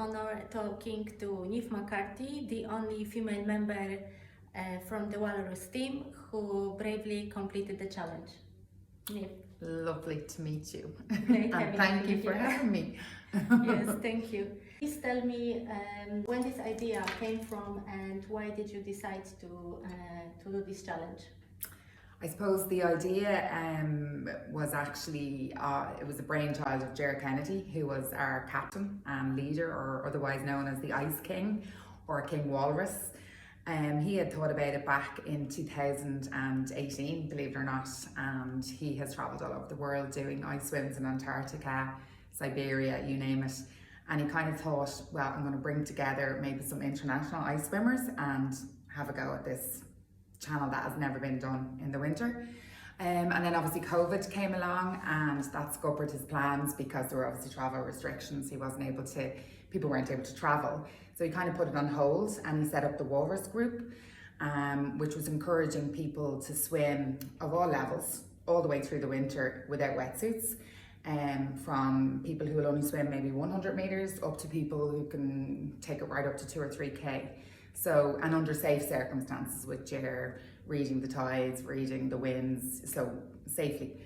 honor talking to Niamh McCarthy, the only female member from the Walrus Team who bravely completed the challenge. Niamh. Lovely to meet you. Great And thank you for having me. Yes, thank you. Please tell me when this idea came from and why did you decide to do this challenge? I suppose the idea was actually, it was a brainchild of Ger Kennedy, who was our captain and leader, or otherwise known as the Ice King, or King Walrus. He had thought about it back in 2018, believe it or not, and he has travelled all over the world doing ice swims in Antarctica, Siberia, you name it. And he kind of thought, well, I'm going to bring together maybe some international ice swimmers and have a go at this channel that has never been done in the winter. And then obviously COVID came along and that scuppered his plans because there were obviously travel restrictions. People weren't able to travel. So he kind of put it on hold and he set up the Walrus group, which was encouraging people to swim of all levels, all the way through the winter without wetsuits. From people who will only swim maybe 100 meters up to people who can take it right up to 2 or 3K. So, and under safe circumstances with Ger, reading the tides, reading the winds, so safely.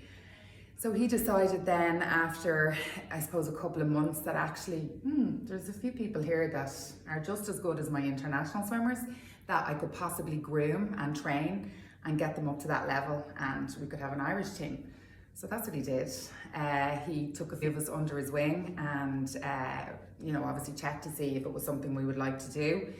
So he decided then after, I suppose, a couple of months that actually, there's a few people here that are just as good as my international swimmers that I could possibly groom and train and get them up to that level and we could have an Irish team. So that's what he did. He took a few of us under his wing and, obviously checked to see if it was something we would like to do.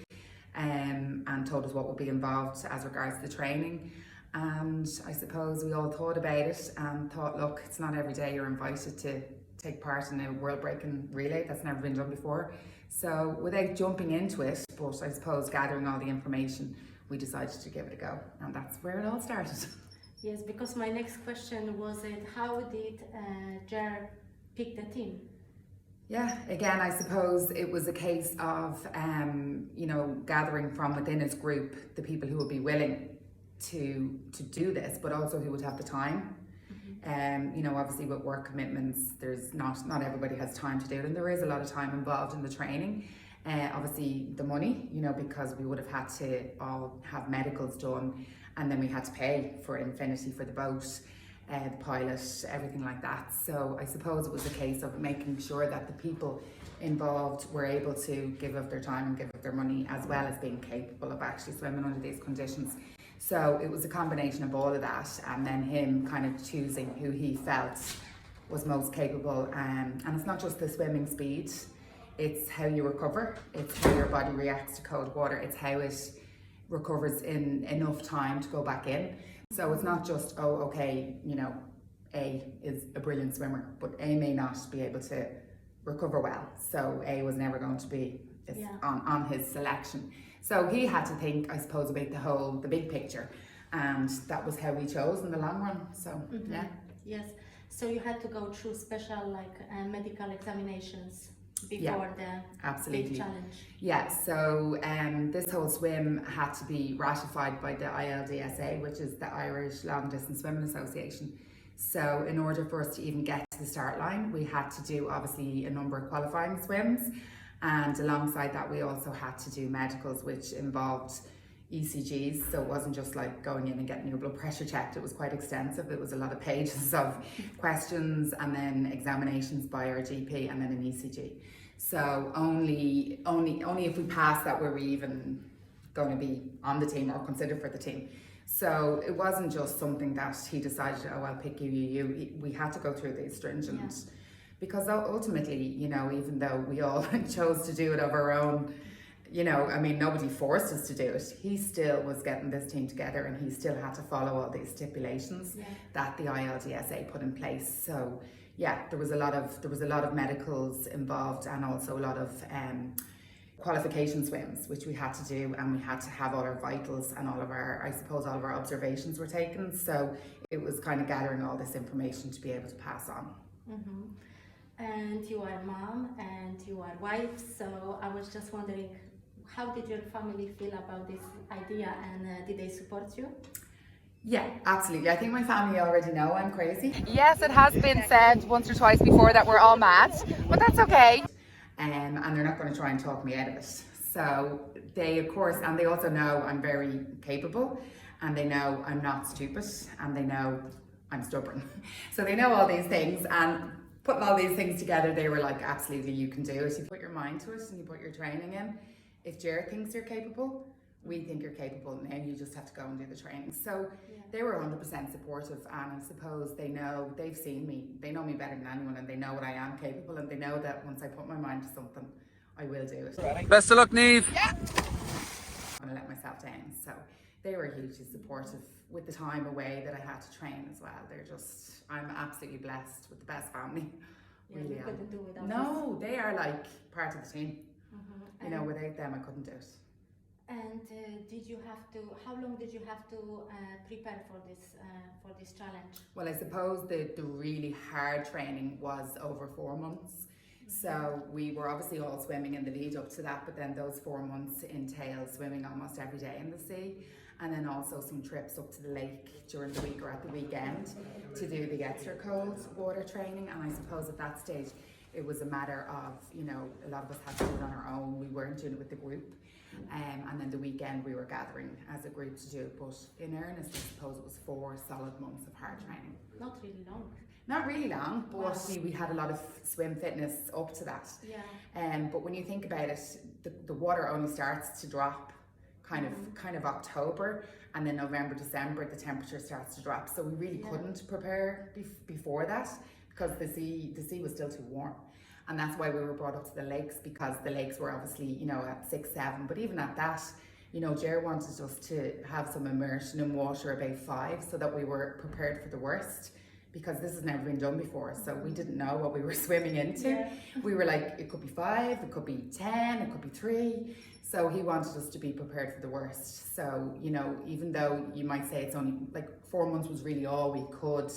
And told us what would be involved as regards to the training. And I suppose we all thought about it and thought, look, it's not every day you're invited to take part in a world-breaking relay that's never been done before. So without jumping into it, but I suppose gathering all the information, we decided to give it a go. And that's where it all started. Yes, because my next question was how did Ger pick the team? Yeah, again, I suppose it was a case of, gathering from within his group the people who would be willing to do this, but also who would have the time. Obviously with work commitments, there's not everybody has time to do it, and there is a lot of time involved in the training. Obviously the money, because we would have had to all have medicals done, and then we had to pay for Infinity for the boat. The pilot, everything like that. So I suppose it was a case of making sure that the people involved were able to give up their time and give up their money, as well as being capable of actually swimming under these conditions. So it was a combination of all of that, and then him kind of choosing who he felt was most capable. And it's not just the swimming speed, it's how you recover, it's how your body reacts to cold water, it's how it recovers in enough time to go back in. So it's not just, A is a brilliant swimmer, but A may not be able to recover well. So A was never going to be on his selection. So he had to think, I suppose, about the big picture. And that was how we chose in the long run. So, yeah. Yes. So you had to go through special medical examinations before the big challenge. Yeah, so this whole swim had to be ratified by the ILDSA, which is the Irish Long Distance Swimming Association. So in order for us to even get to the start line, we had to do obviously a number of qualifying swims, and alongside that we also had to do medicals, which involved ECGs, so it wasn't just like going in and getting your blood pressure checked. It was quite extensive. It was a lot of pages of questions and then examinations by our GP and then an ECG. So only if we passed that were we even going to be on the team or considered for the team. So it wasn't just something that he decided, oh, I'll pick you. We had to go through these stringent, because ultimately, even though we all chose to do it of our own, nobody forced us to do it. He still was getting this team together, and he still had to follow all these stipulations that the ILDSA put in place. So yeah, there was a lot of medicals involved, and also a lot of qualification swims, which we had to do, and we had to have all our vitals and all of our observations were taken. So it was kind of gathering all this information to be able to pass on. And you are a mom and you are wife, so I was just wondering, how did your family feel about this idea, and did they support you? Yeah, absolutely. I think my family already know I'm crazy. Yes, it has been said once or twice before that we're all mad, but that's okay. and they're not going to try and talk me out of it. So they, of course, and they also know I'm very capable, and they know I'm not stupid, and they know I'm stubborn. So they know all these things, and putting all these things together, they were like, absolutely, you can do it. You put your mind to it and you put your training in. If Jared thinks you're capable, we think you're capable, now you just have to go and do the training. So they were 100% supportive, and I suppose they know, they've seen me, they know me better than anyone, and they know what I am capable, and they know that once I put my mind to something, I will do it. Best of luck, Neve. Yeah. I'm gonna let myself down. So they were hugely supportive with the time away that I had to train as well. They're just, I'm absolutely blessed with the best family. Yeah, Really you couldn't do without No, they are like part of the team. Mm-hmm. You know, without them, I couldn't do it. And did you have to? How long did you have to prepare for this challenge? Well, I suppose the really hard training was over 4 months. So we were obviously all swimming in the lead up to that, but then those 4 months entail swimming almost every day in the sea, and then also some trips up to the lake during the week or at the weekend to do the extra cold water training. And I suppose at that stage it was a matter of, you know, a lot of us had to do it on our own. We weren't doing it with the group. And then the weekend we were gathering as a group to do it. But in earnest, I suppose it was 4 solid months of hard training. Not really long. Not really long, but Wow. we had a lot of swim fitness up to that. Yeah. But when you think about it, the water only starts to drop kind of October, and then November, December, the temperature starts to drop. So we really couldn't prepare before that, because the sea was still too warm. And that's why we were brought up to the lakes, because the lakes were obviously, you know, at 6, 7. But even at that, you know, Jer wanted us to have some immersion in water about 5, so that we were prepared for the worst, because this has never been done before. So we didn't know what we were swimming into. Yeah. We were like, it could be 5, it could be 10, it could be 3. So he wanted us to be prepared for the worst. So, you know, even though you might say it's only like 4 months was really all we could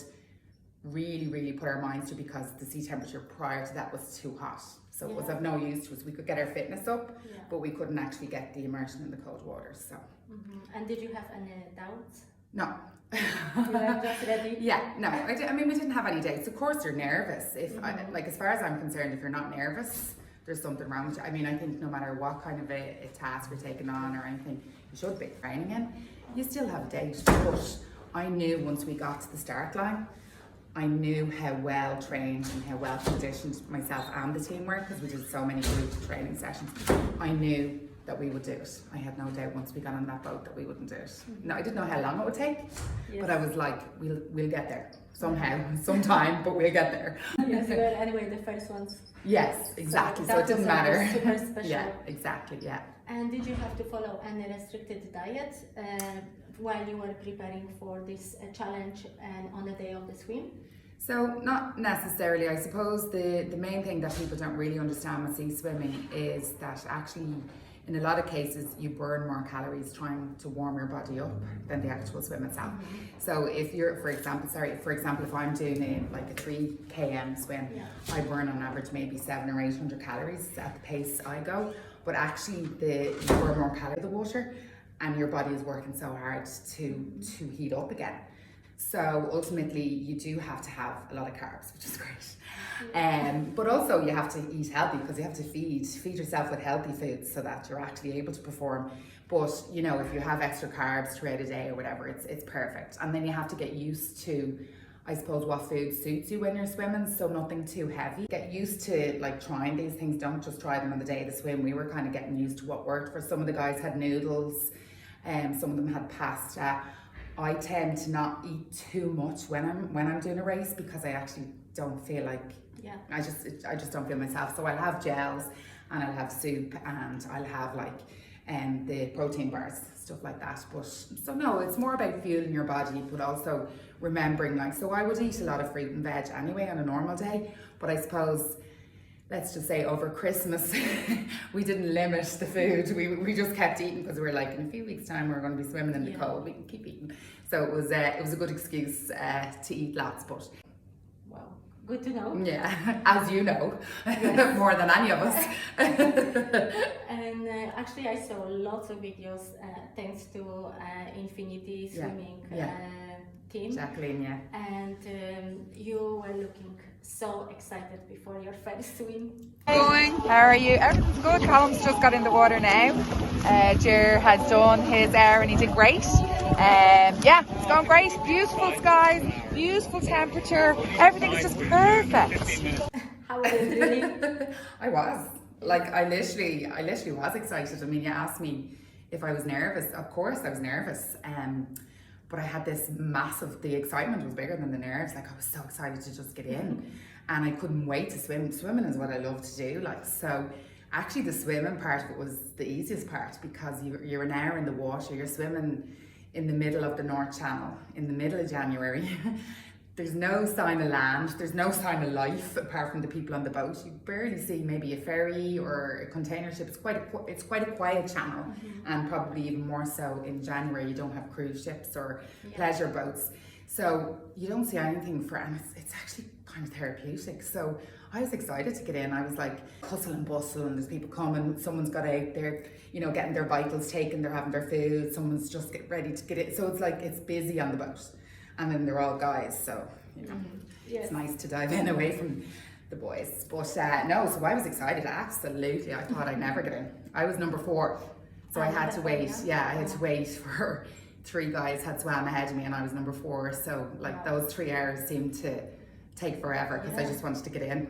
really put our minds to, because the sea temperature prior to that was too hot. So it was of no use to us. We could get our fitness up, but we couldn't actually get the immersion in the cold water. So. And did you have any doubts? No. You were just ready? Yeah, no. I mean, we didn't have any doubts. Of course, you're nervous. If like, as far as I'm concerned, if you're not nervous, there's something wrong with you. I mean, I think no matter what kind of a task you're taking on or anything, you should be training in, you still have a date. But I knew once we got to the start line, I knew how well trained and how well conditioned myself and the team were, because we did so many group training sessions. I knew that we would do it. I had no doubt once we got on that boat that we wouldn't do it. No, I didn't know how long it would take, but I was like, we'll get there somehow, sometime, but we'll get there. Yes, you were anyway the first ones. Yes, exactly. So it didn't was matter. super special. Yeah, exactly. Yeah. And did you have to follow any restricted diet while you were preparing for this challenge and on the day of the swim? So not necessarily. I suppose the main thing that people don't really understand with sea swimming is that actually in a lot of cases you burn more calories trying to warm your body up than the actual swim itself. So if you're, for example, if I'm doing like a 3 km swim, I burn on average maybe 700 or 800 calories at the pace I go. But actually you burn more calories in the water, and your body is working so hard to heat up again. So ultimately you do have to have a lot of carbs, which is great. But also you have to eat healthy, because you have to feed yourself with healthy foods so that you're actually able to perform. But you know, if you have extra carbs throughout a day or whatever, it's perfect. And then you have to get used to, I suppose, what food suits you when you're swimming, so nothing too heavy. Get used to like trying these things. Don't just try them on the day of the swim. We were kind of getting used to what worked. For some of the guys had noodles, some of them had pasta. I tend to not eat too much when I'm doing a race, because I actually don't feel like, I just don't feel myself. So I'll have gels, and I'll have soup, and I'll have like the protein bars, stuff like that. But so no, it's more about fueling your body, but also remembering, like, so I would eat a lot of fruit and veg anyway on a normal day, but I suppose, let's just say over Christmas, we didn't limit the food. We just kept eating, because we were like, in a few weeks' time we're going to be swimming in the cold. We can keep eating. So it was a good excuse to eat lots. But wow, Good to know. Yeah, as you know, more than any of us. And actually, I saw lots of videos thanks to Infinity Swimming team. Jacqueline, yeah. And you were looking so excited before your first swim. Going? How are you? Everything's good. Callum's just got in the water now. Jer has done his hour and he did great. Yeah, it's going great. Beautiful skies, beautiful temperature. Everything is just perfect. How was it really? I was. Like, I literally was excited. I mean, you asked me if I was nervous. Of course I was nervous. But I had this massive, the excitement was bigger than the nerves. Like, I was so excited to just get in. And I couldn't wait to swim. Swimming is what I love to do. Like, so actually the swimming part of it was the easiest part, because you're an hour in the water, you're swimming in the middle of the North Channel, in the middle of January. There's no sign of land, there's no sign of life apart from the people on the boat. You barely see maybe a ferry or a container ship. It's quite a quiet channel, and probably even more so in January. You don't have cruise ships or pleasure boats, so you don't see anything and it's actually kind of therapeutic. So I was excited to get in. I was like hustle and bustle, and there's people coming, someone's got out there, you know, getting their vitals taken, they're having their food, someone's just getting ready to get it. So it's like, it's busy on the boat. And then they're all guys, so you know, it's nice to dive in away from the boys. But no, so I was excited, absolutely. I thought I'd never get in. I was number 4, so I had to wait. Yeah, I had to wait for 3 guys had swam ahead of me, and I was number 4. So like those 3 hours seemed to take forever, because I just wanted to get in.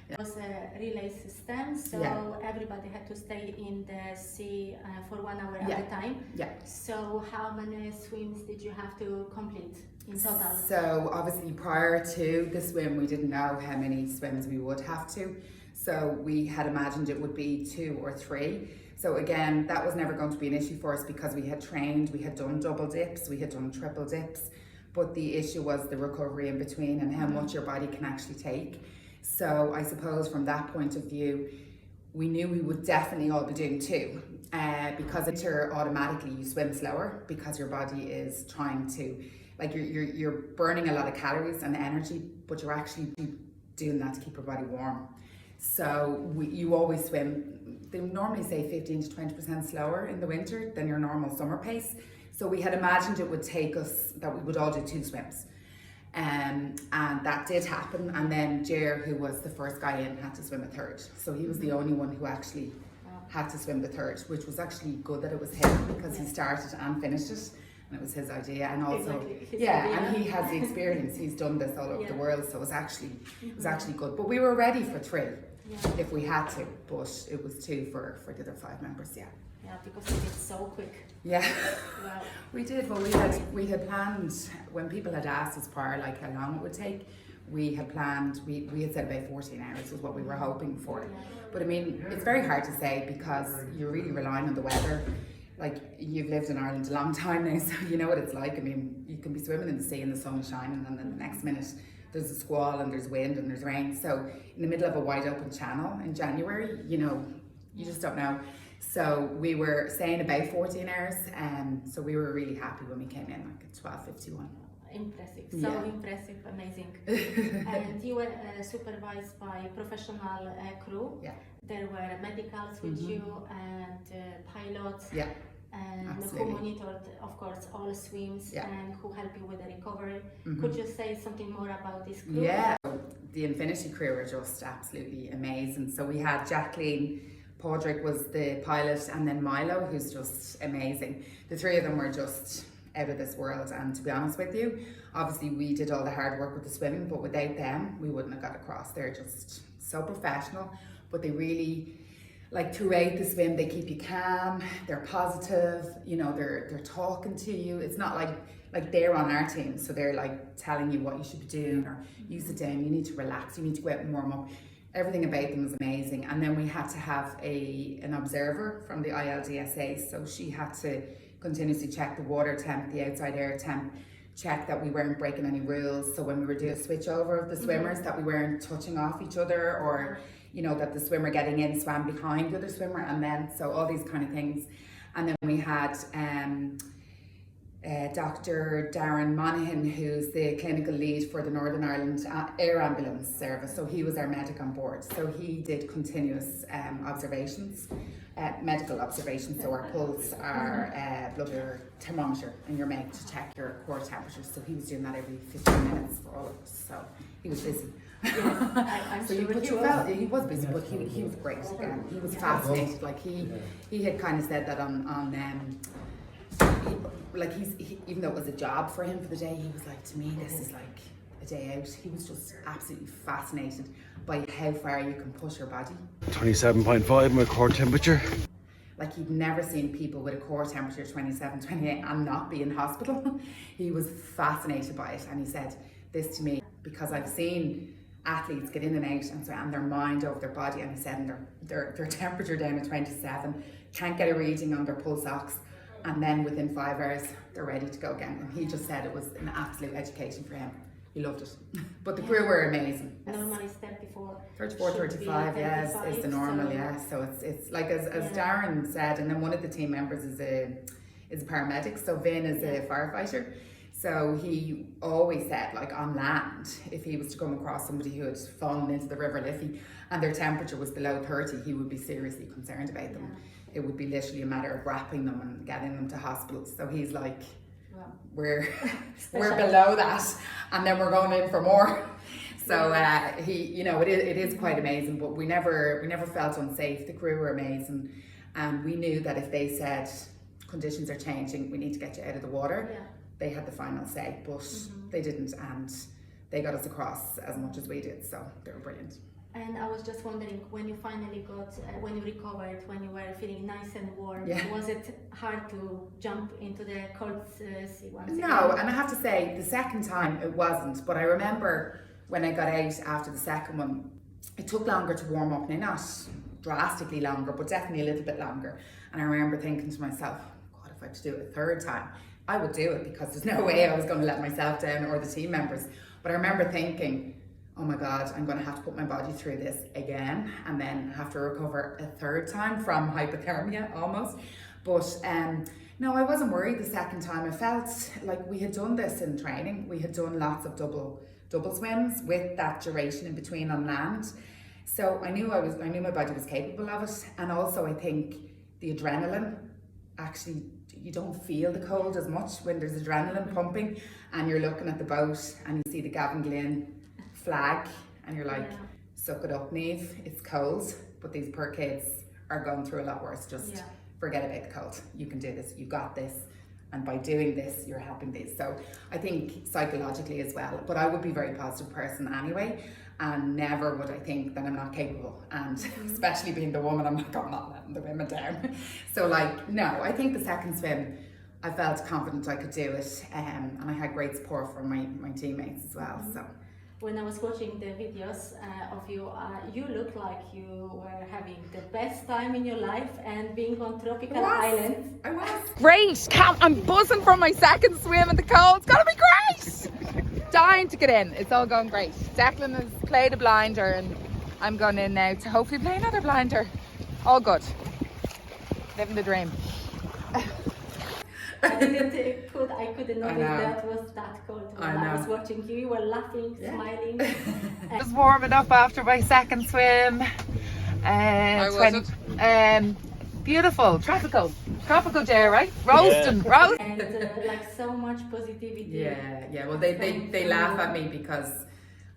It was a relay system, so everybody had to stay in the sea for 1 hour at a time. Yeah. So how many swims did you have to complete in total? So obviously prior to the swim, we didn't know how many swims we would have to. So we had imagined it would be 2 or 3. So again, that was never going to be an issue for us, because we had trained, we had done double dips, we had done triple dips. But the issue was the recovery in between and how much your body can actually take. So I suppose from that point of view, we knew we would definitely all be doing 2, because automatically you swim slower, because your body is trying to, like, you're burning a lot of calories and energy, but you're actually doing that to keep your body warm. So you always swim, they normally say 15 to 20% slower in the winter than your normal summer pace. So we had imagined it would take us, that we would all do 2 swims. And that did happen, and then Jer, who was the first guy in, had to swim a 3rd. So he was the only one who actually had to swim the 3rd, which was actually good that it was him, because he started and finished it, and it was his idea. And also and he has the experience, he's done this all over the world, so it was actually good. But we were ready for 3 if we had to, but it was 2 for the other 5 members. Yeah, because we did so quick. Yeah, we did. Well, we had planned, when people had asked us prior, like how long it would take, we had planned, we had said about 14 hours was what we were hoping for. But I mean, it's very hard to say, because you're really relying on the weather. Like, you've lived in Ireland a long time now, so you know what it's like. I mean, you can be swimming in the sea and the sun is shining, and then the next minute there's a squall and there's wind and there's rain. So in the middle of a wide open channel in January, you know, you just don't know. So we were saying about 14 hours, so we were really happy when we came in, like at 12:51. Impressive, so impressive, amazing. And you were supervised by professional crew. Yeah. There were medicals with you, and pilots. Yeah. And absolutely. Who monitored, of course, all swims, and who helped you with the recovery. Could you say something more about this crew? Yeah, the Infinity crew were just absolutely amazing. So we had Jacqueline, Padraig was the pilot, and then Milo, who's just amazing. The 3 of them were just out of this world, and to be honest with you, obviously we did all the hard work with the swimming, but without them we wouldn't have got across. They're just so professional, but they really, like, throughout the swim they keep you calm, they're positive, you know, they're talking to you. It's not like they're on our team, so they're like telling you what you should be doing, or you sit down, you need to relax, you need to go out and warm up. Everything about them was amazing. And then we had to have an observer from the ILDSA, so she had to continuously check the water temp, the outside air temp, check that we weren't breaking any rules. So when we were doing a switch over of the swimmers, that we weren't touching off each other, or, you know, that the swimmer getting in swam behind the other swimmer, and then, so all these kind of things. And then we had Dr. Darren Monaghan, who's the clinical lead for the Northern Ireland Air Ambulance Service. So he was our medic on board. So he did continuous observations, medical observations. So our pulse, our blood pressure thermometer in your mouth to check your core temperature. So he was doing that every 15 minutes for all of us. So he was busy. Yes, I'm so sure he was busy, but he was great. He was fascinated. Like he had kind of said that on like he even though it was a job for him for the day, he was like, to me this is like a day out. He was just absolutely fascinated by how far you can push your body. 27.5 my core temperature. Like he'd never seen people with a core temperature 27, 28 and not be in hospital. He was fascinated by it, and he said this to me, because I've seen athletes get in and out and their mind over their body, and he said, and their temperature down at 27, can't get a reading on their pulse ox, and then within 5 hours they're ready to go again. And he just said it was an absolute education for him. He loved it. But the crew were amazing. Normally it's 34. 34, 35, yes, is the normal, so, yeah. So it's like as Darren said, and then one of the team members is a paramedic, so Vin is a firefighter. So he always said, like on land, if he was to come across somebody who had fallen into the River Liffey and their temperature was below 30, he would be seriously concerned about them. It would be literally a matter of wrapping them and getting them to hospital. So he's like, we're below that, and then we're going in for more. So he, you know, it is quite amazing. But we never felt unsafe. The crew were amazing, and we knew that if they said conditions are changing, we need to get you out of the water, they had the final say. But they didn't, and they got us across as much as we did. So they were brilliant. And I was just wondering, when you finally got, when you recovered, when you were feeling nice and warm, was it hard to jump into the cold sea once again? No, and I have to say, the second time it wasn't. But I remember when I got out after the second one, it took longer to warm up. Now, not drastically longer, but definitely a little bit longer. And I remember thinking to myself, God, if I had to do it a third time, I would do it, because there's no way I was going to let myself down or the team members. But I remember thinking, oh my God, I'm going to have to put my body through this again, and then have to recover a third time from hypothermia almost. But no, I wasn't worried the second time. I felt like we had done this in training. We had done lots of double swims with that duration in between on land. So I knew my body was capable of it. And also I think the adrenaline, actually you don't feel the cold as much when there's adrenaline pumping and you're looking at the boat and you see the Gavin Glynn flag and you're like, suck it up, Niamh, it's cold, but these poor kids are going through a lot worse. Just forget about the cold. You can do this, you got this, and by doing this you're helping these. So I think psychologically as well, but I would be a very positive person anyway, and never would I think that I'm not capable, and especially being the woman, I'm not letting the women down. So like, no, I think the second swim I felt confident I could do it, and I had great support from my teammates as well. So when I was watching the videos of you, you look like you were having the best time in your life and being on tropical islands. I was. Great! I'm buzzing for my second swim in the cold. It's gonna be great! Dying to get in. It's all going great. Declan has played a blinder and I'm going in now to hopefully play another blinder. All good. Living the dream. I couldn't know that was that cold when I was watching you. You were laughing, smiling. Just warming up after my second swim. How was it? Beautiful, tropical day, right? Roasting. And like so much positivity. Yeah. Well, they laugh at me because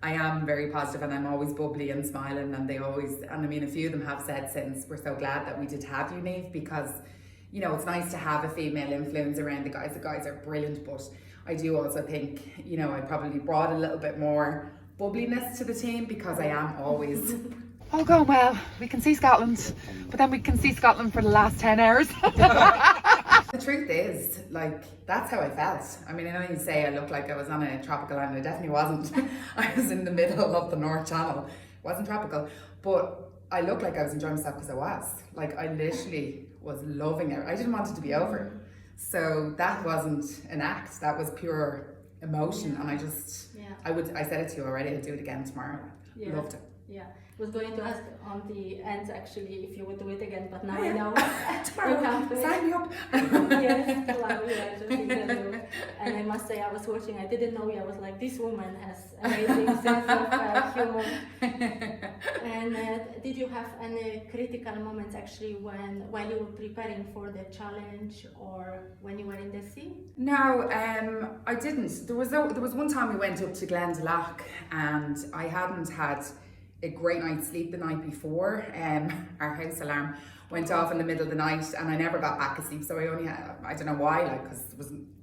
I am very positive and I'm always bubbly and smiling, and I mean, a few of them have said since, we're so glad that we did have you, Niamh, because you know, it's nice to have a female influence around the guys. The guys are brilliant, but I do also think, you know, I probably brought a little bit more bubbliness to the team because I am always... All going well. We can see Scotland, but then we can see Scotland for the last 10 hours. The truth is, like, that's how I felt. I mean, I know you say I look like I was on a tropical island. I definitely wasn't. I was in the middle of the North Channel. It wasn't tropical, but I looked like I was enjoying myself because I was. Like, I literally was loving it. I didn't want it to be over. So that wasn't an act. That was pure emotion. And I just, I said it to you already, I'd do it again tomorrow. Loved it. Yeah. I was going to ask on the end actually if you would do it again, but now I know. Tomorrow, sign me up. Yes, well, just must say, I was watching, I didn't know, I was like, this woman has amazing sense of humor. And did you have any critical moments actually while you were preparing for the challenge or when you were in the sea? No, I didn't. There was one time we went up to Glendalough and I hadn't had a great night's sleep the night before. Our house alarm went off in the middle of the night and I never got back asleep, so I only had, I don't know why, like, because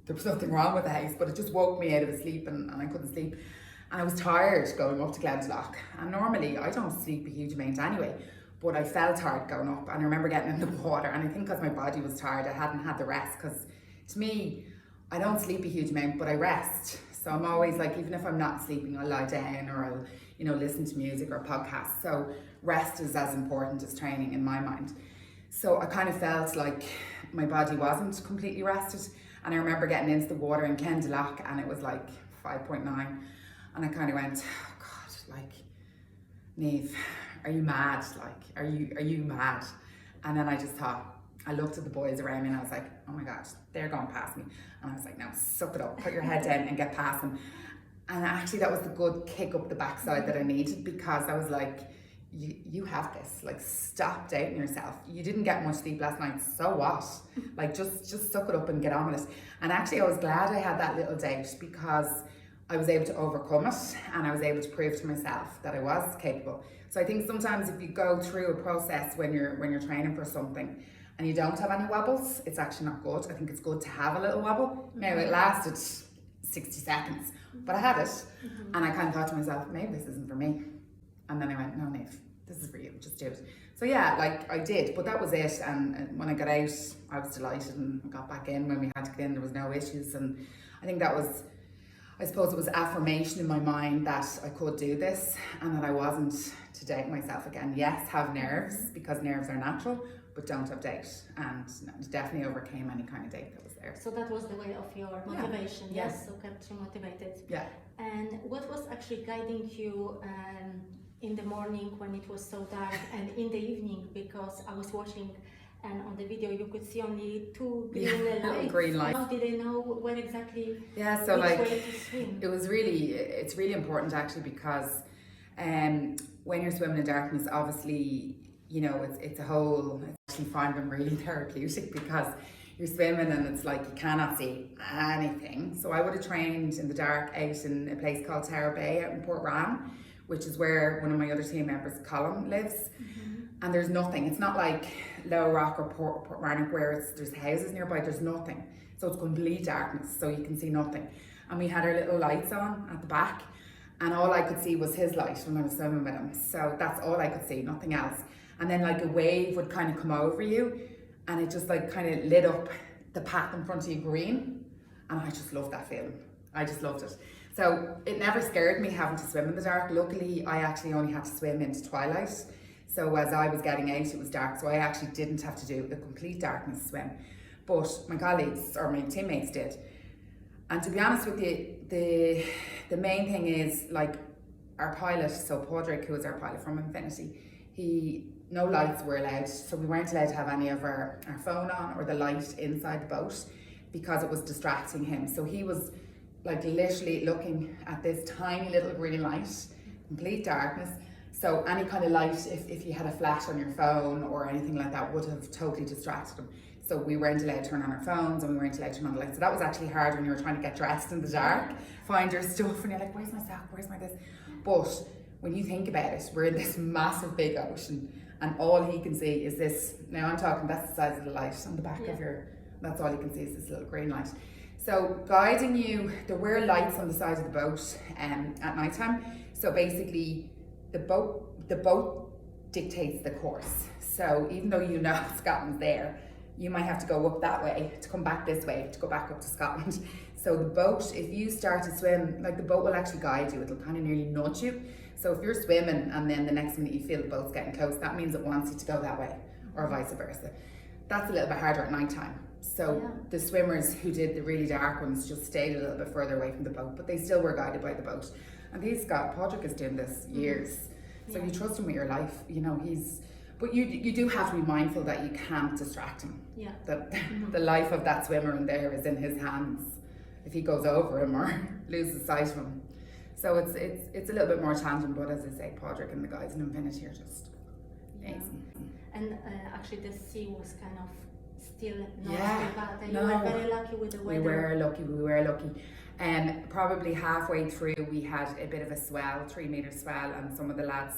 there was nothing wrong with the house, but it just woke me out of sleep and I couldn't sleep. And I was tired going up to Glendalough, and normally I don't sleep a huge amount anyway, but I felt tired going up, and I remember getting in the water, and I think because my body was tired, I hadn't had the rest, because to me, I don't sleep a huge amount, but I rest. So I'm always like, even if I'm not sleeping, I'll lie down or I'll, you know, listen to music or podcasts. So rest is as important as training in my mind. So I kind of felt like my body wasn't completely rested. And I remember getting into the water in Glendalough and it was like 5.9. And I kind of went, oh God, like, Niamh, are you mad? Like, are you mad? And then I just thought, I looked at the boys around me and I was like, oh my God, they're going past me. And I was like, no, suck it up, put your head down and get past them. And actually that was the good kick up the backside that I needed, because I was like, you have this, like, stop doubting yourself. You didn't get much sleep last night, so what? Like, just suck it up and get on with it. And actually I was glad I had that little doubt, because I was able to overcome it and I was able to prove to myself that I was capable. So I think sometimes if you go through a process when you're training for something and you don't have any wobbles, it's actually not good. I think it's good to have a little wobble. Now it lasted 60 seconds, but I had it, and I kind of thought to myself, maybe this isn't for me. And then I went, no, Niamh, this is for you, just do it. So yeah, like, I did, but that was it. And when I got out, I was delighted and got back in. When we had to get in, there was no issues. And I think that was, I suppose it was affirmation in my mind that I could do this and that I wasn't to doubt myself again. Yes, have nerves, because nerves are natural, but don't have doubt. And definitely overcame any kind of doubt that was there. So that was the way of your motivation, Yeah. yes? So kept you motivated. Yeah. And what was actually guiding you in the morning when it was so dark and in the evening? Because I was watching, and on the video you could see only two green lights. Green lights. How did they know where exactly? Yeah, so which like, way to swim? it's really important actually, because when you're swimming in darkness, obviously, you know, it's actually finding really therapeutic, because you're swimming and it's like you cannot see anything. So I would have trained in the dark out in a place called Tower Bay out in Port Rann, which is where one of my other team members, Colin, lives. And there's nothing. It's not like Low Rock or Port Rannoch where there's houses nearby. There's nothing. So it's complete darkness, so you can see nothing. And we had our little lights on at the back, and all I could see was his light when I was swimming with him. So that's all I could see, nothing else. And then like a wave would kind of come over you, and it just like kind of lit up the path in front of you green. And I just loved that feeling. I just loved it. So it never scared me having to swim in the dark. Luckily, I actually only had to swim into twilight. So as I was getting out, it was dark. So I actually didn't have to do a complete darkness swim. But my colleagues or my teammates did. And to be honest with you, the main thing is, like, our pilot, so Padraig, who was our pilot from Infinity, no lights were allowed. So we weren't allowed to have any of our phone on or the light inside the boat, because it was distracting him. So he was like literally looking at this tiny little green light, complete darkness. So any kind of light, if you had a flash on your phone or anything like that, would have totally distracted him. So we weren't allowed to turn on our phones, and we weren't allowed to turn on the lights. So that was actually hard when you were trying to get dressed in the dark, find your stuff, and you're like, where's my sock, where's my this? But when you think about it, we're in this massive big ocean, and all he can see is this. Now I'm talking, that's the size of the light on the back of that's all you can see is this little green light. So guiding you, there were lights on the side of the boat at night time. So basically the boat dictates the course. So even though you know Scotland's there, you might have to go up that way to come back this way to go back up to Scotland. So the boat, if you start to swim, like, the boat will actually guide you. It'll kind of nearly nudge you. So if you're swimming and then the next minute you feel the boat's getting close, that means it wants you to go that way, or vice versa. That's a little bit harder at night time. So the swimmers who did the really dark ones just stayed a little bit further away from the boat, but they still were guided by the boat. And Padraig is doing this years. So you trust him with your life, you know, but you do have to be mindful that you can't distract him. Yeah. That the life of that swimmer in there is in his hands. if he goes over him or loses sight of him. So it's a little bit more challenging, but as I say, Padraig and the guys in Infinity are just amazing. And actually the sea was kind of still not too bad. And no. you were very lucky with the weather. We were lucky. Probably halfway through we had a bit of a swell, 3 metre swell, and some of the lads,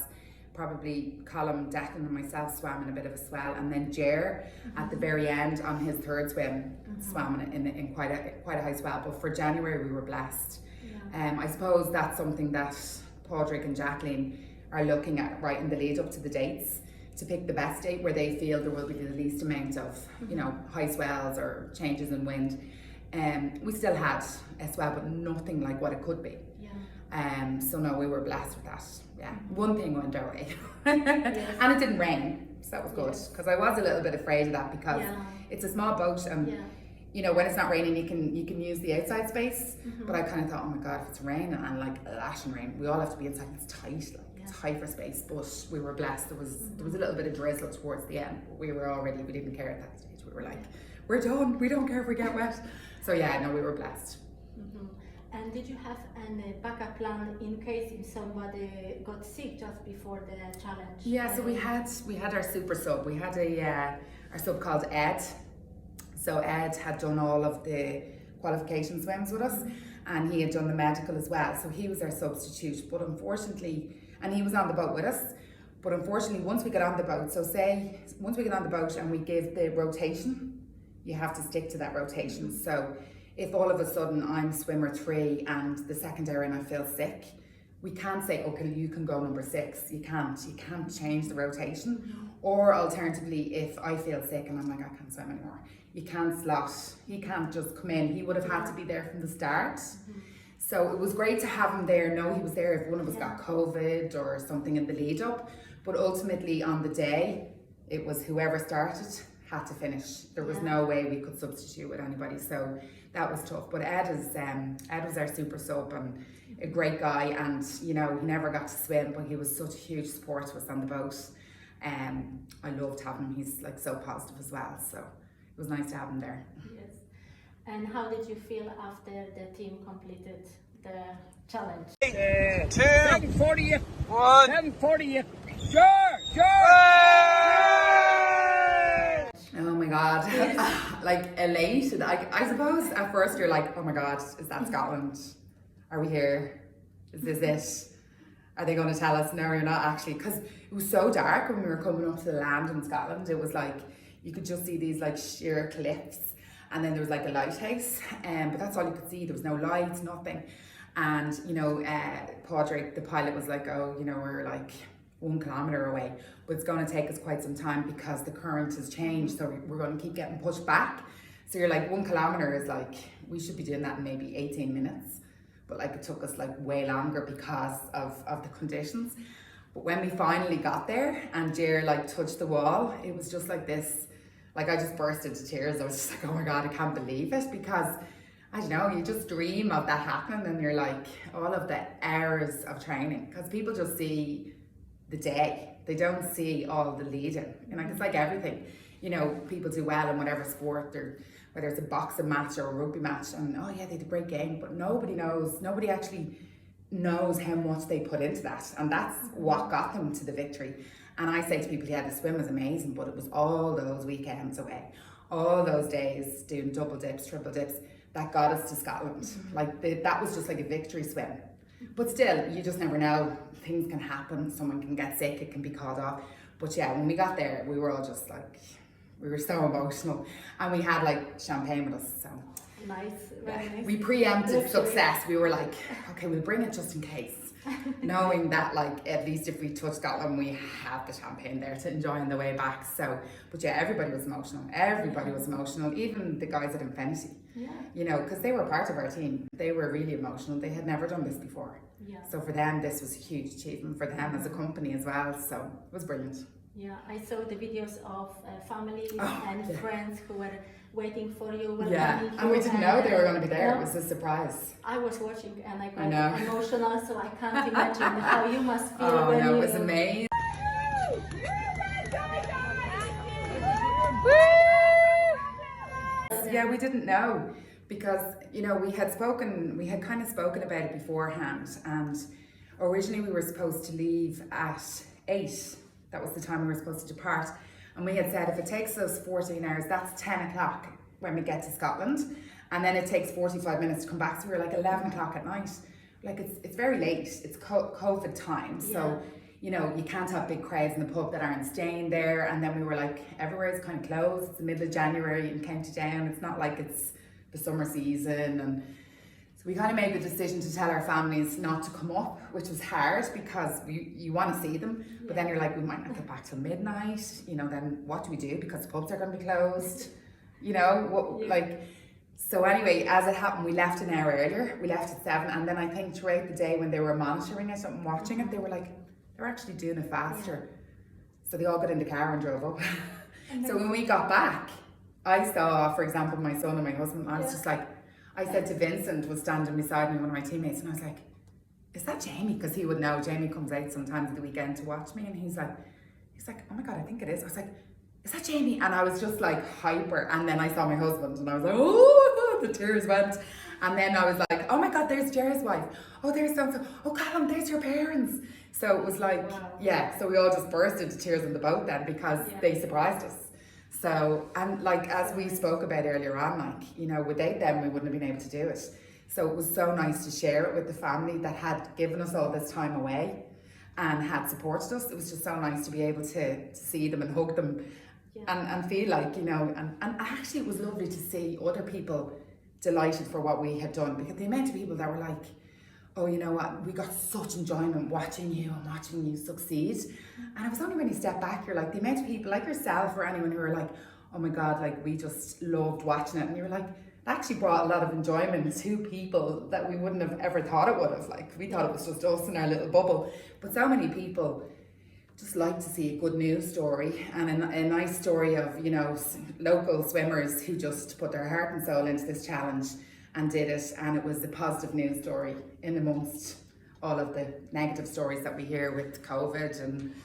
probably Colm, Declan and myself, swam in a bit of a swell, and then Ger at the very end on his third swim swam in quite a high swell. But for January we were blessed. I suppose that's something that Padraig and Jacqueline are looking at right in the lead up to the dates, to pick the best date where they feel there will be the least amount of high swells or changes in wind. We still had a swell, but nothing like what it could be. So no, we were blessed with that. One thing went our way. And it didn't rain, so that was good, because I was a little bit afraid of that, because it's a small boat and when it's not raining you can use the outside space, but I kind of thought, oh my god, if it's raining and like lashing rain, we all have to be inside, it's tight, it's tight for space. But we were blessed. There was a little bit of drizzle towards the end, but we didn't care at that stage. We were like, we're done, we don't care if we get wet. So yeah, no, we were blessed. And did you have a backup plan in case if somebody got sick just before the challenge? Yeah, so we had our super sub. We had our sub called Ed. So Ed had done all of the qualification swims with us, and he had done the medical as well. So he was our substitute. But unfortunately, and he was on the boat with us. But unfortunately, once we got on the boat, once we get on the boat and we give the rotation, you have to stick to that rotation. So if all of a sudden I'm swimmer 3 and the second air and I feel sick, we can't say, okay, you can go number 6. You can't change the rotation. Or alternatively, if I feel sick and I'm like, I can't swim anymore, you can't slot. He can't just come in. He would have had to be there from the start. So it was great to have him there. No, he was there if one of us got COVID or something in the lead up. But ultimately on the day, it was whoever started had to finish. There was no way we could substitute with anybody. So that was tough. But Ed was our super sub and a great guy, and he never got to swim, but he was such a huge support to us on the boat. I loved having him. He's like so positive as well, so it was nice to have him there. Yes. And how did you feel after the team completed the challenge? 2, 740, 1. 740. Sure. Oh my god, like elated. I suppose at first you're like, oh my god, is that Scotland? Are we here? Is this it? Are they going to tell us? No, you're not actually, because it was so dark when we were coming up to the land in Scotland. It was like you could just see these like sheer cliffs, and then there was like a lighthouse, but that's all you could see. There was no lights, nothing. And Padraig, the pilot, was like, oh, we're like 1 kilometre away, but it's going to take us quite some time because the current has changed, so we're going to keep getting pushed back. So you're like, 1 kilometre is like, we should be doing that in maybe 18 minutes, but like it took us like way longer because of the conditions. But when we finally got there and Ger like touched the wall, it was just like this, like I just burst into tears. I was just like, oh my god, I can't believe it, because I don't know, you just dream of that happening, and you're like, all of the hours of training, because people just see the day, they don't see all the leading. And like, it's like everything, people do well in whatever sport, or whether it's a boxing match or a rugby match, and oh yeah, they did a great game, but nobody actually knows how much they put into that, and that's what got them to the victory. And I say to people, yeah, the swim was amazing, but it was all those weekends away, all those days doing double dips, triple dips, that got us to Scotland. Like that was just like a victory swim. But still, you just never know. Things can happen. Someone can get sick. It can be called off. But yeah, when we got there, we were all just like, we were so emotional. And we had like champagne with us. So Nice, very nice. We preempted success. We were like, okay, we'll bring it just in case. Knowing that like, at least if we touch Scotland, we have the champagne there to enjoy on the way back. So, but yeah, everybody was emotional. Everybody was emotional. Even the guys at Infinity. Yeah. Because they were part of our team. They were really emotional. They had never done this before. Yeah. So for them, this was a huge achievement for them as a company as well. So it was brilliant. Yeah, I saw the videos of families and friends who were waiting for you. And we didn't know they were going to be there. No. It was a surprise. I was watching and I got emotional, so I can't imagine how you must feel. It was amazing. Yeah, we didn't know. because, you know, we had kind of spoken about it beforehand, and originally we were supposed to leave at 8. That was the time we were supposed to depart. And we had said if it takes us 14 hours, that's 10 o'clock when we get to Scotland. And then it takes 45 minutes to come back. So we were like 11 o'clock at night. Like it's very late. It's COVID time. So, you know, you can't have big crowds in the pub that aren't staying there. And then we were like, everywhere is kind of closed. It's the middle of January in County Down. It's not like it's the summer season. And so we kind of made the decision to tell our families not to come up, which was hard because you want to see them. But then you're like, we might not get back till midnight. You know, then what do we do? Because the pubs are going to be closed. You know, so anyway, as it happened, we left an hour earlier. We left at 7, and then I think throughout the day when they were monitoring it and watching it, they were like, they're actually doing it faster. So they all got in the car and drove up. So when we got back, I saw, for example, my son and my husband, and I was just like, I said to Vincent, was standing beside me, one of my teammates, and I was like, is that Jamie? Because he would know. Jamie comes out sometimes at the weekend to watch me, and he's like, oh my God, I think it is. I was like, is that Jamie? And I was just like hyper. And then I saw my husband and I was like, oh, the tears went. And then I was like, oh my God, there's Jer's wife. Oh, there's so-and-so. Oh, Callum, there's your parents. So it was like, so we all just burst into tears in the boat then because they surprised us. So, and like, as we spoke about earlier on, like, you know, without them, we wouldn't have been able to do it. So it was so nice to share it with the family that had given us all this time away and had supported us. It was just so nice to be able to see them and hug them. And feel like, you know, and actually it was lovely to see other people delighted for what we had done, because the amount of people that were like, oh, you know what, we got such enjoyment watching you succeed. And it was only when you step back, you're like, the amount of people like yourself or anyone who are like, oh my God, like we just loved watching it. And you were like, it actually brought a lot of enjoyment to people that we wouldn't have ever thought it would have. Like, we thought it was just us in our little bubble. But so many people just like to see a good news story and a nice story of, you know, local swimmers who just put their heart and soul into this challenge and did it, and it was a positive news story in amongst all of the negative stories that we hear with COVID and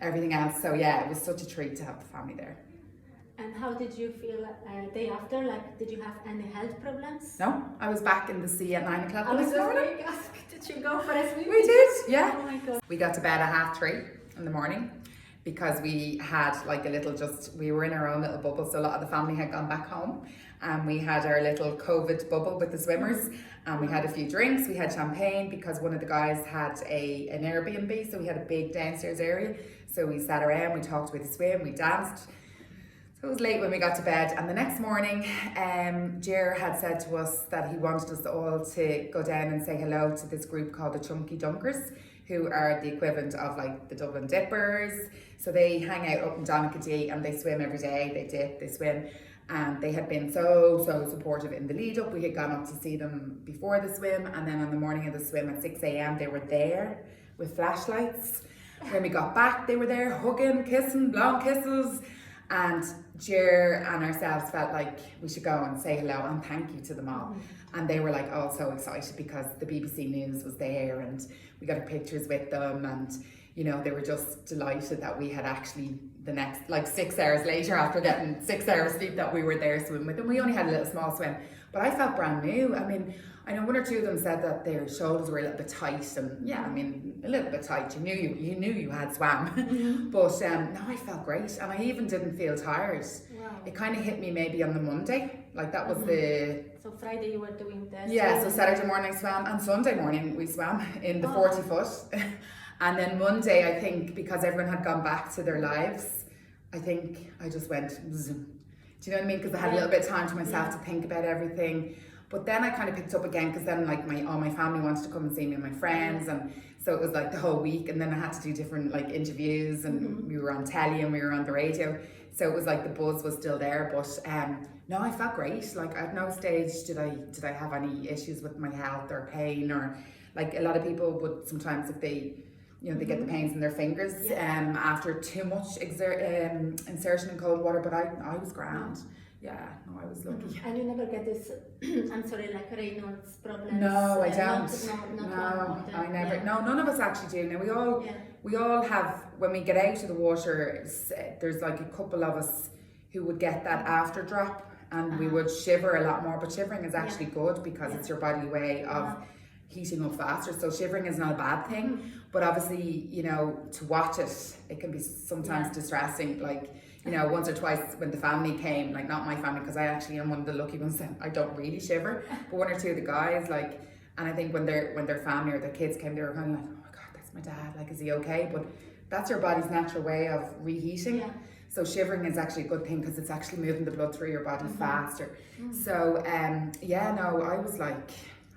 everything else. So yeah, it was such a treat to have the family there. And how did you feel day after? Like, did you have any health problems? No, I was back in the sea at 9 o'clock the next morning. Did you go for a swim? We did, yeah. Oh my God. We got to bed at 3:30 in the morning because we had like we were in our own little bubble, so a lot of the family had gone back home, and we had our little COVID bubble with the swimmers, and we had a few drinks. We had champagne because one of the guys had an Airbnb, so we had a big downstairs area, so we sat around, we talked about the swim, we danced. So it was late when we got to bed, and the next morning Jer had said to us that he wanted us all to go down and say hello to this group called the Chunky Dunkers, who are the equivalent of like the Dublin Dippers. So they hang out up in Donaghadee and they swim every day. They dip, they swim, and they had been so supportive in the lead up. We had gone up to see them before the swim, and then on the morning of the swim at 6 a.m. they were there with flashlights. When we got back, they were there hugging, kissing, long kisses. And Jer and ourselves felt like we should go and say hello and thank you to them all. And they were like all so excited because the BBC News was there and we got pictures with them, and you know, they were just delighted that we had actually the next, like 6 hours later after getting 6 hours sleep, that we were there swimming with them. We only had a little small swim, but I felt brand new. I mean, I know one or two of them said that their shoulders were a little bit tight, and yeah, I mean, a little bit tight. You knew you had swam, but no, I felt great, and I even didn't feel tired. Wow. It kind of hit me maybe on the Monday, like that was the. So Friday you were doing that. Yeah, so Saturday morning I swam, and Sunday morning we swam in the 40 foot, and then Monday I think because everyone had gone back to their lives, I think I just went. Zoom. Do you know what I mean? Because I had a little bit of time to myself to think about everything. But then I kind of picked up again because then like all my family wanted to come and see me and my friends, and so it was like the whole week, and then I had to do different like interviews, and we were on telly and we were on the radio, so it was like the buzz was still there. But no, I felt great. Like at no stage did I have any issues with my health or pain, or like a lot of people would sometimes if they, you know, they get the pains in their fingers after too much insertion in cold water, but I was grand. Yeah, no, I was lucky. And you never get this, I'm sorry, like Raynaud's problems? No, I don't. I never. Yeah. No, none of us actually do. Now we all have, when we get out of the water, there's like a couple of us who would get that after drop and we would shiver a lot more, but shivering is actually good because it's your body way of heating up faster. So shivering is not a bad thing, but obviously, you know, to watch it can be sometimes distressing. Like, you know, once or twice when the family came, like not my family, because I actually am one of the lucky ones that I don't really shiver, but one or two of the guys, like, and I think when their family or their kids came, they were kind of like, oh my God, that's my dad, like, is he okay? But that's your body's natural way of reheating. So shivering is actually a good thing because it's actually moving the blood through your body faster. So I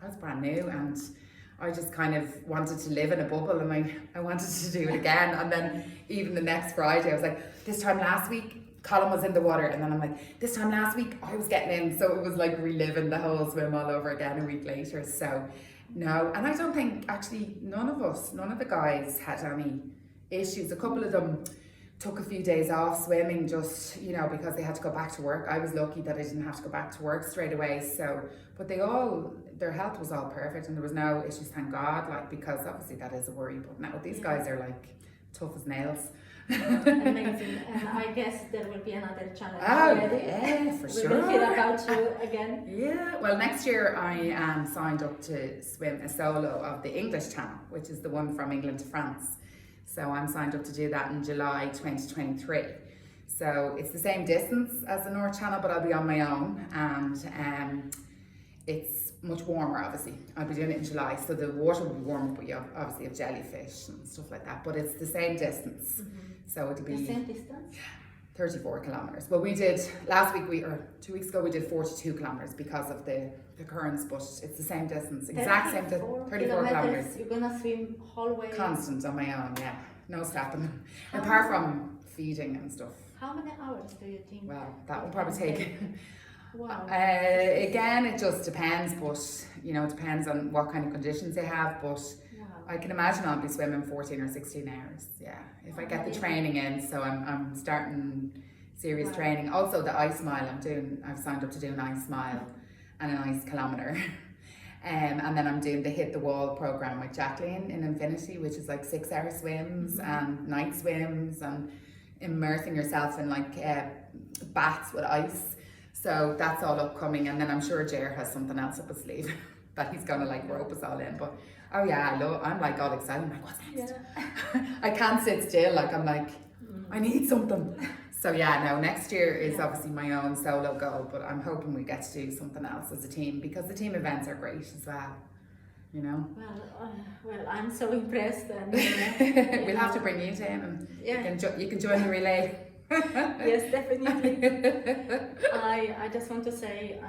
was brand new, and I just kind of wanted to live in a bubble, and I wanted to do it again. And then even the next Friday I was like, this time last week Colin was in the water, and then I'm like, this time last week I was getting in. So it was like reliving the whole swim all over again a week later. So no, and I don't think actually none of the guys had any issues. A couple of them took a few days off swimming just, you know, because they had to go back to work. I was lucky that I didn't have to go back to work straight away. So, but their health was all perfect, and there was no issues, thank God, like, because obviously that is a worry. But now these guys are like tough as nails. Amazing. I guess there will be another challenge. Oh, yeah, for sure. We will hear about you again. Yeah, well, next year I am signed up to swim a solo of the English Channel, which is the one from England to France. So I'm signed up to do that in July 2023. So it's the same distance as the North Channel, but I'll be on my own, and it's much warmer, obviously. I'll be doing it in July, so the water will be warmer, but you obviously have jellyfish and stuff like that, but it's the same distance. So it'll be the same distance? 34 kilometers. Well, we did 2 weeks ago, we did 42 kilometers because of the currents, but it's the same distance, exact same distance, 34 kilometers. You're gonna swim whole way? Constant on my own, yeah. No stopping. Apart from feeding and stuff. How many hours do you think? Well, that will probably take. Wow. Again, it just depends, but you know, it depends on what kind of conditions they have. But I can imagine I'll be swimming 14 or 16 hours. Yeah, if I get the training in. So I'm starting serious training. Also, the ice mile I've signed up to do an ice mile and an ice kilometer. And then I'm doing the Hit the Wall program with Jacqueline in Infinity, which is like 6-hour swims and night swims and immersing yourself in like baths with ice. So that's all upcoming, and then I'm sure Jer has something else up his sleeve that he's gonna like rope us all in. But oh yeah, I'm like all excited. I'm like, what's next? I can't sit still. Like I'm like, I need something. So yeah, no, next year is obviously my own solo goal, but I'm hoping we get to do something else as a team, because the team events are great as well, you know. Well, I'm so impressed, and we'll have to bring you to him, and you can join the relay. Yes, definitely. I just want to say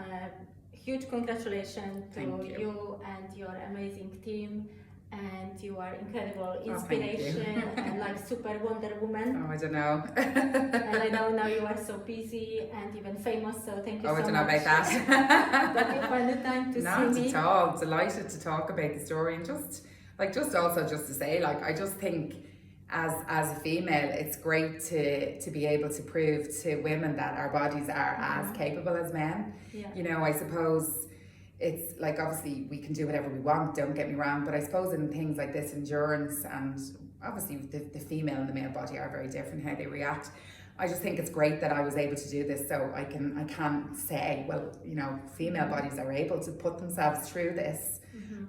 huge congratulations to you and your amazing team. And you are incredible inspiration and like super Wonder Woman. Oh, I don't know. And I know now you are so busy and even famous, so thank you so much. I don't know about that. That you find the time to see me. Not at all. Delighted to talk about the story, and just to say, like, I just think as a female, it's great to be able to prove to women that our bodies are as capable as men. You know, I suppose it's like, obviously we can do whatever we want, don't get me wrong, but I suppose in things like this, endurance, and obviously the female and the male body are very different how they react. I just think it's great that I was able to do this, so I can say, well, you know, female bodies are able to put themselves through this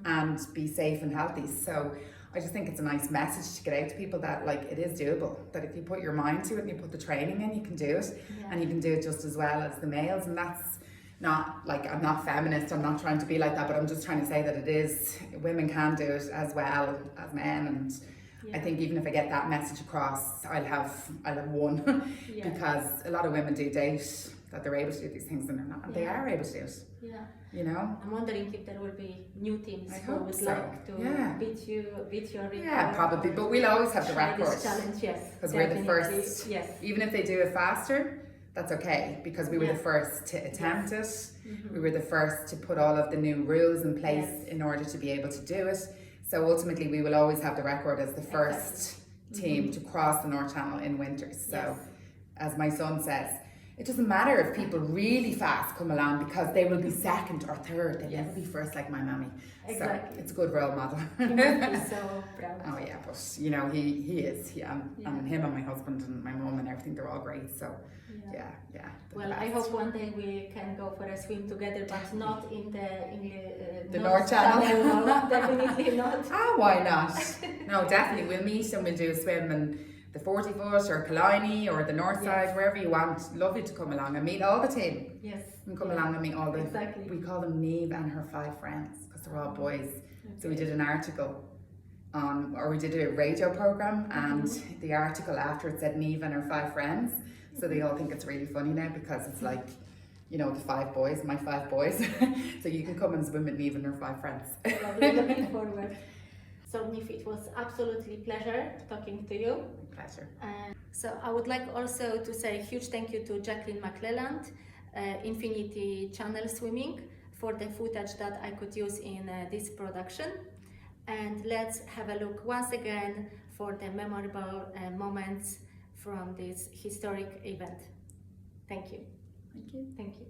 and be safe and healthy. So I just think it's a nice message to get out to people that, like, it is doable, that if you put your mind to it and you put the training in, you can do it, and you can do it just as well as the males. And that's not like, I'm not feminist, I'm not trying to be like that, but I'm just trying to say that it is, women can do it as well as men. And I think even if I get that message across, I'll have won. Because a lot of women do doubt that they're able to do these things, and they're not, and they are able to do it. You know? I'm wondering if there will be new teams who would so. like to beat your record. Yeah, probably, but we'll always have the record. Challenge, yes. Because we're the first. Yes. Even if they do it faster, that's okay, because we were the first to attempt it. We were the first to put all of the new rules in place in order to be able to do it. So ultimately we will always have the record as the first team to cross the North Channel in winters. So as my son says, it doesn't matter if people really fast come along, because they will be second or third. They'll never be first like my mammy. Exactly. So it's a good role model. He must be so proud. Oh yeah, but you know, he is. And him and my husband and my mum and everything, they're all great. So yeah. Well, I hope one day we can go for a swim together, but not in the North Channel. No, definitely not. Ah, why not? No, definitely. We'll meet and we'll do a swim in the 40 foot or Killiney or the north side, wherever you want. Love you to come along and meet all the team. Yes. And come along and meet all the. Exactly. We call them Niamh and her 5 friends, because they're all boys. Okay. So we did an article or we did a radio program, and the article after it said Niamh and her 5 friends. So they all think it's really funny now, because it's like, you know, the 5 boys, my 5 boys. So you can come and swim with Niamh and her 5 friends. Well, looking forward. So Niamh, it was absolutely pleasure talking to you. Pleasure. So I would like also to say a huge thank you to Jacqueline McClelland, Infinity Channel Swimming, for the footage that I could use in this production. And let's have a look once again for the memorable moments from this historic event. Thank you. Thank you. Thank you.